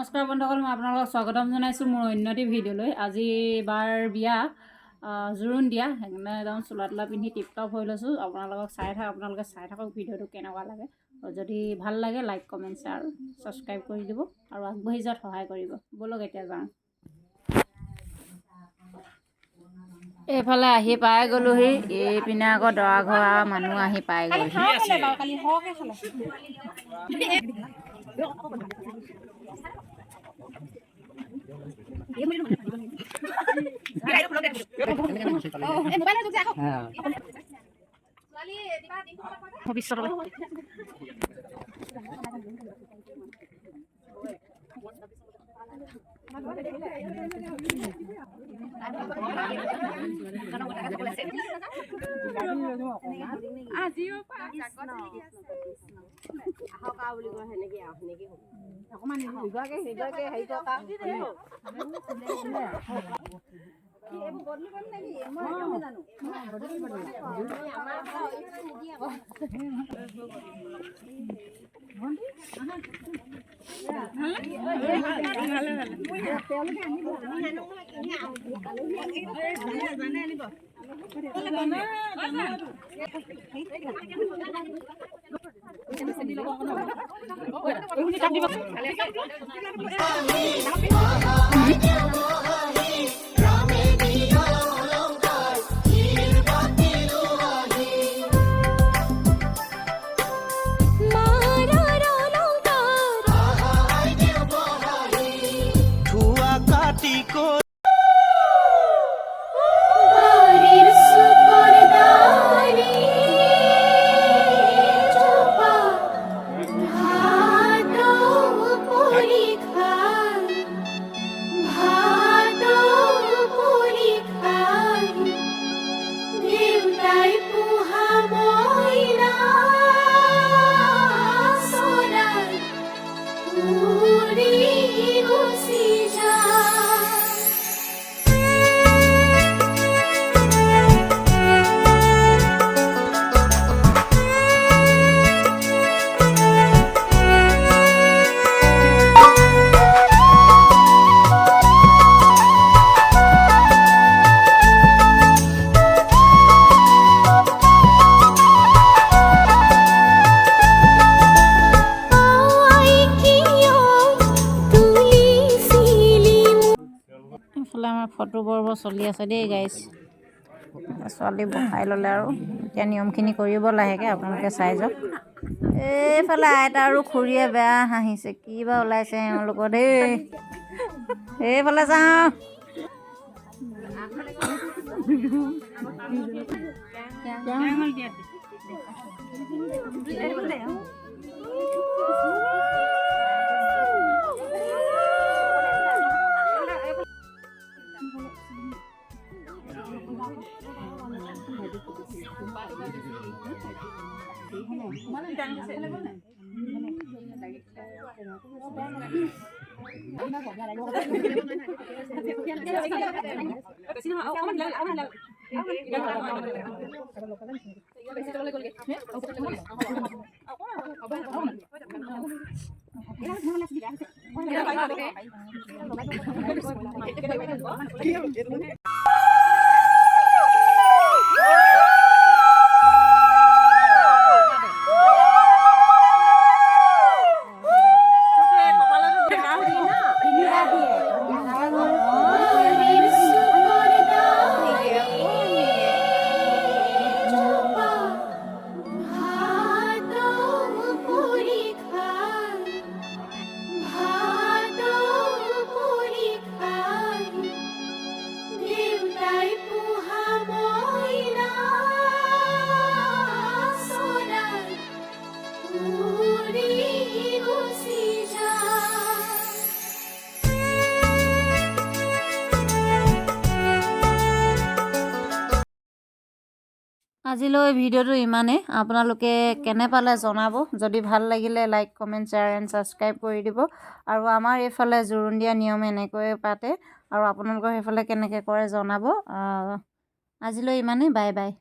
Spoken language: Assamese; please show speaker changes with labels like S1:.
S1: নমস্কাৰ বন্ধুসকল, মই আপোনালোকক স্বাগতম জনাইছোঁ মোৰ অন্যটি ভিডিঅ'লৈ। আজি বাৰ বিয়া জোৰোণ দিয়া, সেইকাৰণে একদম চোলা তোলা পিন্ধি টিপটপ হৈ লৈছোঁ। আপোনালোকে চাই থাকক ভিডিঅ'টো কেনেকুৱা লাগে। যদি ভাল লাগে লাইক কমেণ্ট শ্বেয়াৰ ছাবস্ক্ৰাইব কৰি দিব আৰু আগবাঢ়ি যোৱাত সহায় কৰিব। ব'লক এতিয়া যাওঁ। এইফালে আহি পাই গ'লোহি, এইপিনে আকৌ দৰা ঘৰ মানুহ আহি পাই গ'লহি। এইফালে আমাৰ ফটো বৰ চলি আছে দেই গাইছ। ছোৱালী বহাই ল'লে আৰু এতিয়া নিয়মখিনি কৰিব লাহেকৈ, আপোনালোকে চাই যাওক। এইফালে আইতা আৰু খুৰীয়ে বেয়া হাঁহিছে, কি বা ওলাইছে এওঁলোকৰ দেই। এইফালে যাওঁ। আজিলৈ ভিডিঅ'টো ইমানেই। আপোনালোকে কেনে পালে জনাব। যদি ভাল লাগিলে like comment share and subscribe কৰি দিব। আৰু আমাৰ এইফালে জোৰোণ দিয়া নিয়ম এনেকৈ পাতে, আৰু আপোনালোকৰ সেইফালে কেনেকৈ কৰে জনাব। আজিলৈ ইমানেই। Bye bye.